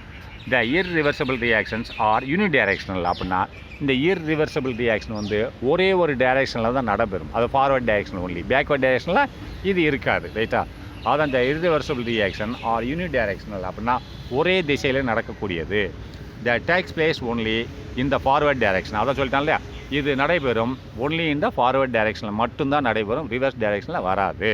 த இர்ரிவர்சபிள் ரியாக்ஷன்ஸ் ஆர் யூனிடைரக்ஷனல். அப்படின்னா இந்த இர்ரிவர்சபிள் ரியாக்ஷன் வந்து ஒரே ஒரு டைரக்ஷனில் தான் நடைபெறும். அது ஃபார்வர்ட் டைரக்ஷன் ஒன்லி. பேக்வர்ட் டைரக்ஷனில் இது இருக்காது. ரைட்டா? அதான் இந்த இர்ரிவர்சபிள் ரியாக்ஷன் ஆர் யூனிடைரக்ஷனல். அப்படின்னா ஒரே திசையில் நடக்கக்கூடியது. த டேக்ஸ் பிளேஸ் ஒன்லி இந்த ஃபார்வர்ட் டைரக்ஷன். அதான் சொல்லிட்டான் இல்லையா? இது நடைபெறும் ஒன்லி இந்த ஃபார்வர்ட் டைரக்ஷனில் மட்டும்தான் நடைபெறும், ரிவர்ஸ் டைரக்ஷனில் வராது.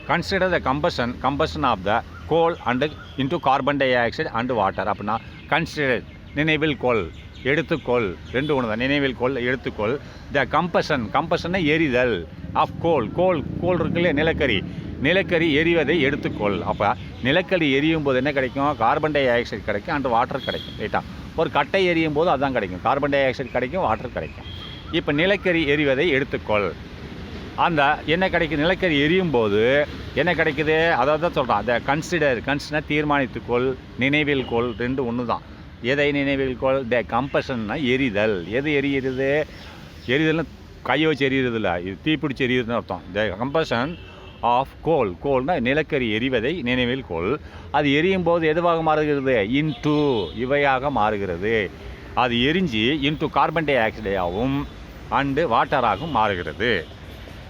Consider the combustion of the coal and into carbon dioxide and water. அப்படின்னா கன்சிடர், நினைவில் கொள், எடுத்துக்கொள், ரெண்டு ஒன்று தான். நினைவில் கொள், எடுத்துக்கொள். த கம்பஷனை எரிதல் ஆஃப் கோல் இருக்குல்லையே, நிலக்கரி எரிவதை எடுத்துக்கொள். அப்போ நிலக்கரி எரியும் போது என்ன கிடைக்கும்? கார்பன் டை ஆக்சைடு கிடைக்கும் அண்டு வாட்டர் கிடைக்கும். ரைட்டா? ஒரு கட்டை எரியும் போது அதுதான் கிடைக்கும், கார்பன் டை ஆக்சைடு கிடைக்கும், வாட்டர் கிடைக்கும். இப்போ நிலக்கரி எரிவதை எடுத்துக்கொள். அந்த என்ன கிடைக்குது? நிலக்கரி எரியும் போது என்ன கிடைக்குது? அதாவது தான் சொல்கிறான். அதை கன்சிடர் தீர்மானித்துக்கொள், நினைவில் கொள், ரெண்டு ஒன்று தான். எதை நினைவில் கொள்? த கம்பஷன்னா எரிதல். எது எரியுது? எரிதல்னு கையை வச்சு எரியுறது இல்லை, இது தீப்பிடிச்சு எரியுதுன்னு அர்த்தம். த கம்பஷன் ஆஃப் கோல்னா நிலக்கரி எரிவதை நினைவில் கொள். அது எரியும் போது எதுவாக மாறுகிறது? இன்டு இவையாக மாறுகிறது. அது எரிஞ்சு இன்டு கார்பன் டை ஆக்சைடாகவும் அண்டு வாட்டராகவும் மாறுகிறது.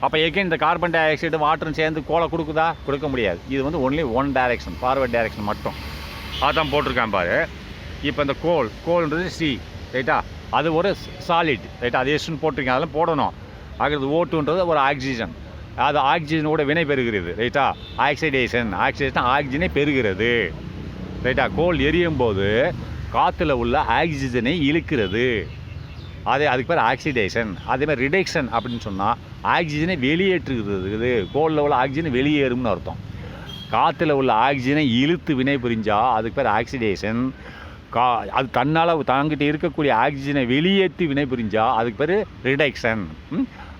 அப்போ எகைன் இந்த கார்பன் டை ஆக்சைடு வாட்டரும் சேர்ந்து கோலை கொடுக்குதா? கொடுக்க முடியாது. இது வந்து only one direction, forward direction மட்டும். அதான் போட்டிருக்கான் பாரு. இப்போ இந்த கோல்ன்றது சி. ரைட்டா? அது ஒரு சாலிட். ரைட்டா? அது எஸ்ன்னு போட்டிருக்கேன், அதெல்லாம் போடணும். ஆகிறது ஓட்டுன்றது ஒரு ஆக்சிஜன். அது ஆக்சிஜனோட வினை பெறுகிறது. ரைட்டா? ஆக்சிடேஷன் ஆக்சிஜனை பெறுகிறது. ரைட்டா? கோல் எரியும் போது காற்றுல உள்ள ஆக்சிஜனை இழுக்கிறது. அதுக்கு பேர் ஆக்சிடேஷன். அதேமாதிரி ரிடக்ஷன் அப்படின்னு சொன்னால் ஆக்சிஜனை வெளியேற்றுகிறது. கோலில் உள்ள ஆக்சிஜனை வெளியேறும்னு அர்த்தம். காற்றுல உள்ள ஆக்சிஜனை இழுத்து வினை புரிஞ்சால் அதுக்கு பேர் ஆக்சிடேஷன். அது தன்னால் தாங்கிட்ட இருக்கக்கூடிய ஆக்சிஜனை வெளியேற்றி வினை புரிஞ்சால் அதுக்கு பேர் ரிடக்ஷன்.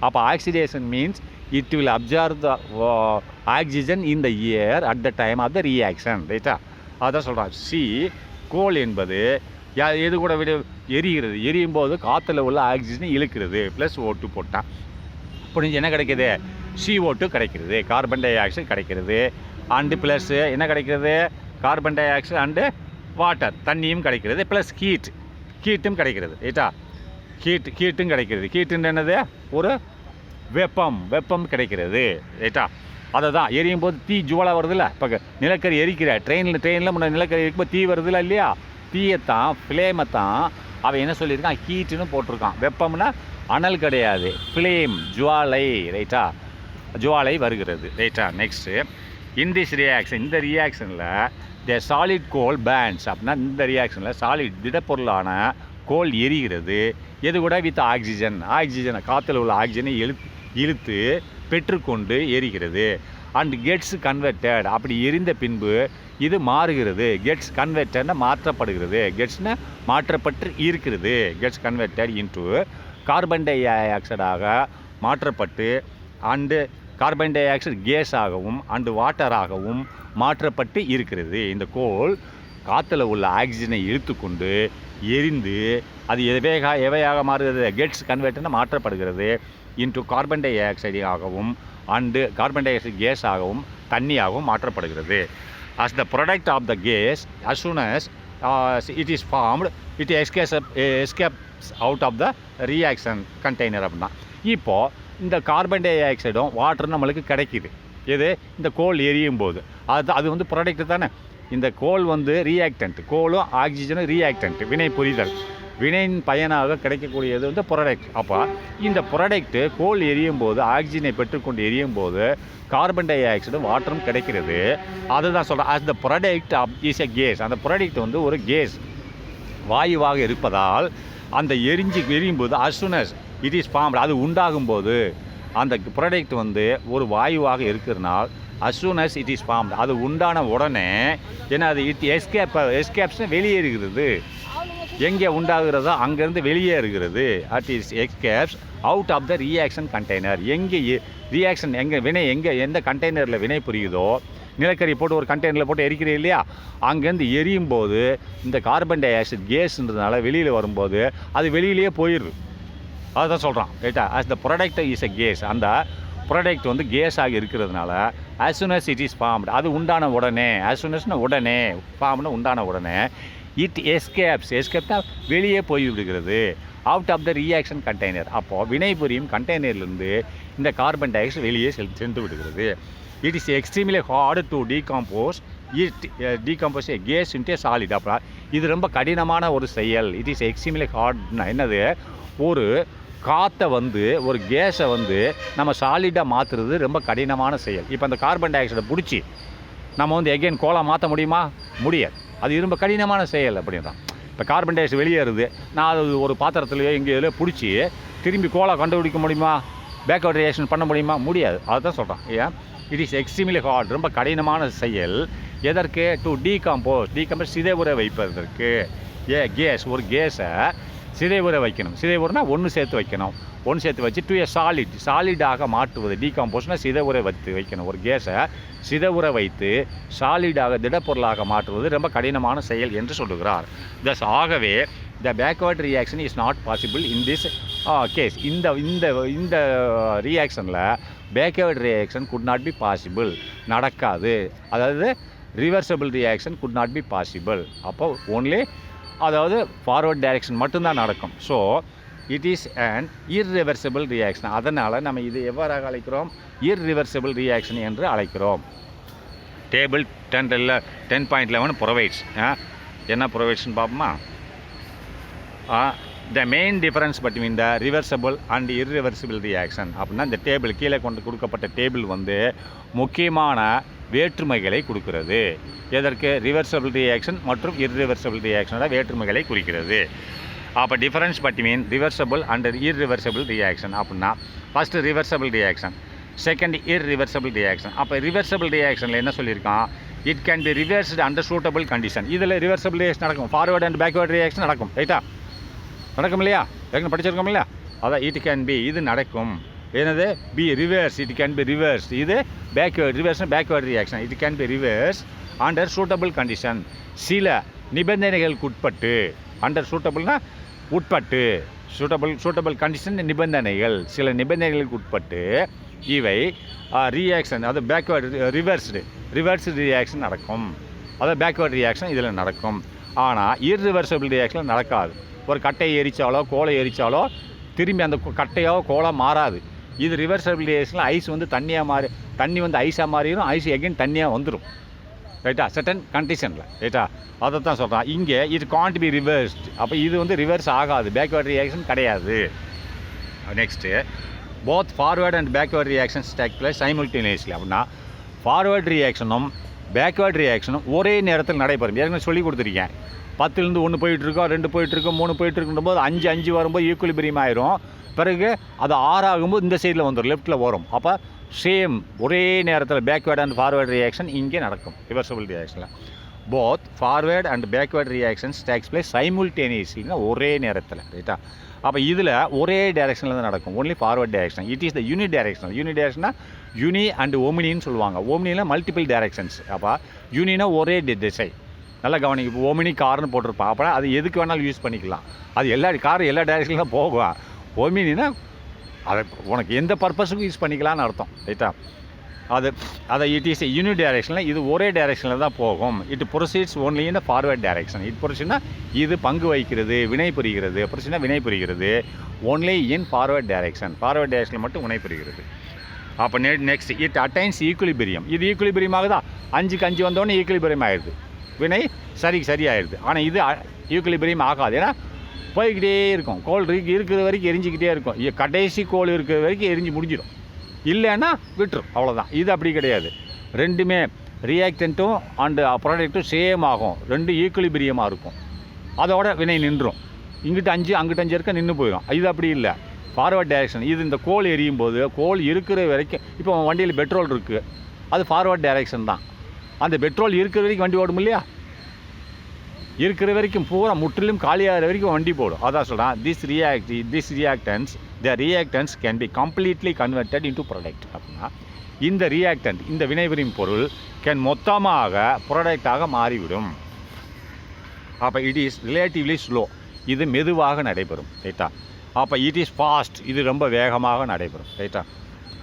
அப்போ oxidation means it will observe the oxygen in the air at the time of the reaction. ரைட்டா? அதான் சொல்கிறான். கோல் என்பது எது கூட எரிகிறது. எரியும் போது காற்றுல உள்ள ஆக்சிஜனை இழுக்கிறது. ப்ளஸ் O2 போட்டால் புரிஞ்சு என்ன கிடைக்கிது? CO2 கிடைக்கிறது, கார்பன் டை ஆக்சைடு கிடைக்கிறது. அண்டு ப்ளஸ் என்ன கிடைக்கிறது? Carbon dioxide and water, தண்ணியும் கிடைக்கிறது. ப்ளஸ் ஹீட்டும் கிடைக்கிறது. ரைட்டா? ஹீட்டும் கிடைக்கிறது. ஹீட்டுன்னு என்னது? ஒரு வெப்பம் கிடைக்கிறது. ரைட்டா? அதை தான் எரியும் போது தீ ஜுவாலா வருதுல்ல. இப்போ நிலக்கரி எரிக்கிற ட்ரெயினில் முன்னே நிலக்கரி எரிக்கும்போது தீ வருதுல்ல இல்லையா? தீயத்தான், ஃப்ளேமைத்தான் அவன் என்ன சொல்லியிருக்கான்? ஹீட்டுன்னு போட்டிருக்கான். வெப்பம்னா அனல் கிடையாது, ஃப்ளேம், ஜுவாலை. ரைட்டா? ஜுவாலை வருகிறது. ரைட்டா? நெக்ஸ்ட்டு இன் திஸ் ரியாக்ஷன், இந்த ரியாக்ஷனில் த சாலிட் கோல் பேர்ன்ஸ். அப்படின்னா இந்த ரியாக்ஷனில் சாலிட் திடப்பொருளான கோல் எரிகிறது. எது கூட? வித் ஆக்சிஜனை காற்றுல உள்ள ஆக்சிஜனை இழுத்து பெற்றுக்கொண்டு எரிகிறது. And gets converted. அப்படி எரிந்த பின்பு இது மாறுகிறது. கெட்ஸ் கன்வெர்டட்னா மாற்றப்படுகிறது. கெட்ஸ்னா மாற்றப்பட்டு இருக்கிறது. கெட்ஸ் கன்வெர்டட் இன்டு கார்பன் டை ஆக்சைடாக மாற்றப்பட்டு அண்டு கார்பன் டை ஆக்சைடு கேஸாகவும் அண்டு வாட்டராகவும் மாற்றப்பட்டு இருக்கிறது. இந்த கோல் காற்றுல உள்ள ஆக்சிஜனை இழுத்துக்கொண்டு எரிந்து அது எவையாக மாறுகிறது? கெட்ஸ் கன்வெர்டட்னா மாற்றப்படுகிறது இன்டு கார்பன் டை ஆக்சைடாகவும் அண்டு கார்பன் டை ஆக்சைடு கேஸாகவும் தண்ணியாகவும் மாற்றப்படுகிறது. As the product of the gas, as soon as it is formed, it escapes out of the reaction container. அப்படின்னா இப்போது இந்த கார்பன் டை ஆக்சைடும் வாட்டரும் நம்மளுக்கு கிடைக்கிது. எது? இந்த கோல் எரியும் போது. அது வந்து ப்ராடக்ட் தானே. இந்த கோல் வந்து ரியாக்டன்ட், கோலும் ஆக்சிஜனும் ரியாக்டன்ட், வினை புரிதல், வினையின் பயனாக கிடைக்கக்கூடியது வந்து ப்ராடக்ட். அப்போ இந்த ப்ராடக்ட்டு கோல் எரியும் போது ஆக்சிஜனை பெற்றுக்கொண்டு எரியும் போது கார்பன் டை ஆக்சைடும் வாட்டரும் கிடைக்கிறது. அதுதான் சொல்கிறேன், as the product is a gas. அந்த ப்ராடக்ட் வந்து ஒரு கேஸ், வாயுவாக இருப்பதால் அந்த எரியும் போது as soon as it is formed, அது உண்டாகும் போது அந்த ப்ராடக்ட் வந்து ஒரு வாயுவாக இருக்கிறதுனால் as soon as it is formed, அது உண்டான உடனே ஏன்னா அது எஸ்கேப்ஸ்னு வெளியேறுகிறது. எங்கே உண்டாகிறதோ அங்கேருந்து வெளியேறுகிறது. It is escapes out of the reaction container. எங்கே ரியாக்ஷன் வினை எந்த கண்டெய்னரில் வினை புரியுதோ, நிலக்கரி போட்டு ஒரு கண்டெய்னரில் போட்டு எரிக்கிறீங்க இல்லையா, அங்கேருந்து எரியும் போது இந்த கார்பன் டை ஆக்சைடு கேஸ்ன்றதுனால வெளியில் வரும்போது அது வெளியிலேயே போயிடுது. அதுதான் சொல்கிறான் ரைட்டா. as the product is a gas, அந்த ப்ராடக்ட் வந்து கேஸாக இருக்கிறதுனால as soon as it is formed, அது உண்டான உடனே, as soon as உடனே, ஃபார்ம்னு உண்டான உடனே, இட் எஸ்கேப்னா வெளியே போய்விடுகிறது out of the reaction container. அப்போது வினைபுரியும் கண்டெய்னர்லேருந்து இந்த கார்பன் டை ஆக்சைடு வெளியே சென்று விடுகிறது. It is extremely hard to decompose a gas into solid. அப்புறம் இது ரொம்ப கடினமான ஒரு செயல். இட் இஸ் எக்ஸ்ட்ரீம்லி ஹார்ட்னா என்னது? ஒரு காற்றை வந்து ஒரு கேஸை வந்து நம்ம சாலிடாக மாற்றுறது ரொம்ப கடினமான செயல். இப்போ அந்த கார்பன் டை ஆக்சைடை பிடிச்சி நம்ம வந்து எகெயின் கோலா மாற்ற முடியுமா? முடியாது. அது ரொம்ப கடினமான செயல் அப்படின்றான். இப்போ கார்பன் டை ஆக்சைடு வெளியேறுது, நான் அது ஒரு பாத்திரத்துலையோ எங்கேயோ பிடிச்சி திரும்பி கோலா கண்டுபிடிக்க முடியுமா? பேக்வர்ட் ரியாக்ஷன் பண்ண முடியுமா? முடியாது. அதுதான் சொல்கிறான். ஏன்? இட் இஸ் எக்ஸ்ட்ரீம்லி ஹார்ட், ரொம்ப கடினமான செயல். எதற்கு? டு டீகம்போஸ் சிதைவுற வைப்பதற்கு. கேஸ், ஒரு கேஸை சிதைவுற வைக்கணும். சிதைவுறனா ஒன்று சேர்த்து வைக்கணும். ஒன்று சேர்த்து வச்சு டு ஏ சாலிடாக மாற்றுவது. டீகம்போஸ்னால் சிதைவுற வைக்கணும். ஒரு கேஸை சிதைவுற வைத்து சாலிடாக திடப்பொருளாக மாற்றுவது ரொம்ப கடினமான செயல் என்று சொல்லுகிறார். தஸ் ஆகவே the backward reaction is not possible in this case. இந்த ரியாக்ஷனில் backward reaction could not be possible, நடக்காது. அதாவது reversible reaction could not be possible. அப்போ ஓன்லி அதாவது ஃபார்வர்ட் டைரெக்ஷன் மட்டும்தான் நடக்கும். So it is an irreversible reaction. அதனால் நம்ம இது எவ்வாறாக அழைக்கிறோம்? இர்ரிவர்சிபிள் ரியாக்ஷன் என்று அழைக்கிறோம். Table 10.11 provides. என்ன ப்ரொவைட்ஸ்னு பார்ப்போமா? The main difference between the reversible and irreversible reaction அப்படின்னா இந்த டேபிள் கீழே கொடுக்கப்பட்ட டேபிள் வந்து முக்கியமான வேற்றுமைகளை கொடுக்கிறது. எதற்கு? ரிவர்சபிள் ரியாக்ஷன் மற்றும் இர்ரிவர்சபிள் ரியாக்ஷனோட வேற்றுமைகளை குறிக்கிறது. அப்போ difference between reversible and irreversible reaction அப்படின்னா first reversible reaction, second irreversible reaction. அப்போ ரிவர்சபிள் ரியாக்ஷனில் என்ன சொல்லியிருக்கான்? It can be reversed under suitable condition. இதில் ரிவர்சபிள் ரியாக்ஷன் நடக்கும், ஃபார்வர்ட் அண்ட் பேக்வர்ட் ரியாக்ஷன் நடக்கும். ரைட்டா? நடக்கும் இல்லையா? ஏற்கனவே படிச்சிருக்கோம் இல்லையா? அதான் இட் கேன் பி, இது நடக்கும். என்னது? Be reverse, it can be reverse. இது backward, reverse backward reaction. It can be reverse under suitable condition, சில நிபந்தனைகளுக்கு உட்பட்டு. அண்டர் சூட்டபிள்னா உட்பட்டு, சூட்டபிள் கண்டிஷன் நிபந்தனைகள், சில நிபந்தனைகளுக்கு உட்பட்டு இவை ரியாக்ஷன், அது பேக்வேர்டு ரிவர்ஸ்டு ரியாக்ஷன் நடக்கும். அதாவது பேக்வேர்ட் ரியாக்ஷன் இதில் நடக்கும். ஆனால் இர்ரிவர்சபிள் ரியாக்ஷன் நடக்காது. ஒரு கட்டையை எரித்தாலோ கோலை எரித்தாலோ திரும்பி அந்த கட்டையோ கோலா மாறாது. இது ரிவர்சபிள் ரியாக்ஷனில் ஐஸ் வந்து தண்ணி வந்து ஐஸாக மாறிடும், ஐஸ் எகைன் தண்ணியாக வந்துடும். ரைட்டா? சர்டன் கண்டிஷனில். ரைட்டா? அதை தான் சொல்கிறான் இங்கே. இது காண்ட் பி ரிவர்ஸ்ட். அப்போ இது வந்து ரிவர்ஸ் ஆகாது, பேக்வேர்ட் ரியாக்ஷன் கிடையாது. Next, both forward and backward reactions take place simultaneously. அப்படின்னா ஃபார்வேர்ட் ரியாக்ஷனும் பேக்வேர்ட் ரியாக்ஷனும் ஒரே நேரத்தில் நடைபெறும். ஏற்கனவே சொல்லி கொடுத்துருக்கேன். 10லேருந்து 1 போயிட்டுருக்கோம், 2 போயிட்டுருக்கோம், 3 போயிட்டுருக்குன்ற போது 5 வரும்போது ஈக்குவலிபிரியம் ஆயிரும். பிறகு அது 6 ஆகும்போது இந்த சைடில் வந்துடும், லெஃப்ட்டில் வரும். அப்போ சேம் ஒரே நேரத்தில் பேக்வேர்ட் அண்ட் ஃபார்வேர்ட் ரியாக்ஷன் இங்கே நடக்கும் ரிவர்சபிள் ரியாக்ஷனில். Both forward and backward reactions takes place சைமல்டேனியஸ்லினா ஒரே நேரத்தில். ரைட்டா? அப்போ இதில் ஒரே டைரெக்ஷனில் தான் நடக்கும், only forward direction. It is the uni டைரெக்ஷனா யூனி அண்ட் ஓமினின்னு சொல்லுவாங்க. ஓமினியில் மல்டிபிள் டைரெக்ஷன்ஸ். அப்போ யூனினா ஒரே திசை. நல்லா கவனிங்க. இப்போ ஓமினி கார்னு போட்டிருப்பான். அப்போ அது எதுக்கு வேணாலும் யூஸ் பண்ணிக்கலாம். அது எல்லா டைரெக்ஷனில் தான் போகும். ஓமினினா அதை உனக்கு எந்த பர்பஸுக்கும் யூஸ் பண்ணிக்கலான்னு அர்த்தம். ரைட்டா? அதை இட் இஸ் யூனி டைரெக்ஷனில், இது ஒரே டைரெக்ஷனில் தான் போகும். It proceeds only in forward direction. இது ப்ரொசீட்னா இது பங்கு வகிக்கிறது, வினை புரிகிறது. ப்ரொசீட்னா வினை புரிகிறது only in forward direction. Forward டைரெக்ஷனில் மட்டும் வினை புரிகிறது. அப்போ நெக்ஸ்ட் இட் அட்டைன்ஸ் ஈக்குலிபிரியம். இது ஈக்குலிபிரியம் ஆகுதா? 5க்கு 5 வந்தோடனே ஈக்குலிபிரியம் ஆகிடுது, வினை சரியாயிடுது. ஆனால் இது ஈக்குலிபிரியம் ஆகாது. ஏன்னா போய்கிட்டே இருக்கும், கோல் இருக்கிற வரைக்கும் எரிஞ்சிக்கிட்டே இருக்கும். கடைசி கோல் இருக்கிற வரைக்கும் எரிஞ்சு முடிஞ்சிடும், இல்லைன்னா விட்டுரும், அவ்வளோதான். இது அப்படி கிடையாது. ரெண்டுமே ரியாக்டண்ட்டும் அண்டு ப்ராடக்ட்டும் சேம் ஆகும், ரெண்டு ஈக்குலிபிரியமாக இருக்கும். அதோட வினை நின்றும். இங்கிட்ட 5 அங்கிட்ட 5 இருக்க நின்று போயிடும். இது அப்படி இல்லை, ஃபார்வர்ட் டைரெக்ஷன். இது இந்த கோல் எரியும் போது கோல் இருக்கிற வரைக்கும், இப்போ வண்டியில் பெட்ரோல் இருக்குது, அது ஃபார்வர்ட் டைரெக்ஷன் தான். அந்த பெட்ரோல் இருக்கிற வரைக்கும் வண்டி ஓடும் இல்லையா? இருக்கிற வரைக்கும் பூரா முற்றிலும் காலியாகிற வரைக்கும் வண்டி போடும். அதான் சொல்கிறான், this reactance can be completely converted into product. அப்படின்னா இந்த ரியாக்டன்ட், இந்த வினைபுரியும் பொருள் கேன் மொத்தமாக ப்ராடக்டாக மாறிவிடும். அப்போ இட் இஸ் ரிலேட்டிவ்லி ஸ்லோ, இது மெதுவாக நடைபெறும், ரைட்டா? அப்போ இட் இஸ் ஃபாஸ்ட், இது ரொம்ப வேகமாக நடைபெறும், ரைட்டா?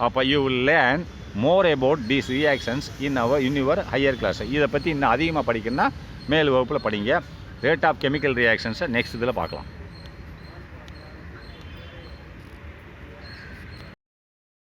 அப்போ you will learn more about these reactions in your higher class. இதை பற்றி இன்னும் அதிகமாக படிக்கணும்னா மேல் வகுப்பில் படிங்க. ரேட் ஆஃப் கெமிக்கல் ரியாக்ஷன்ஸை நெக்ஸ்ட் இதில் பார்க்கலாம்.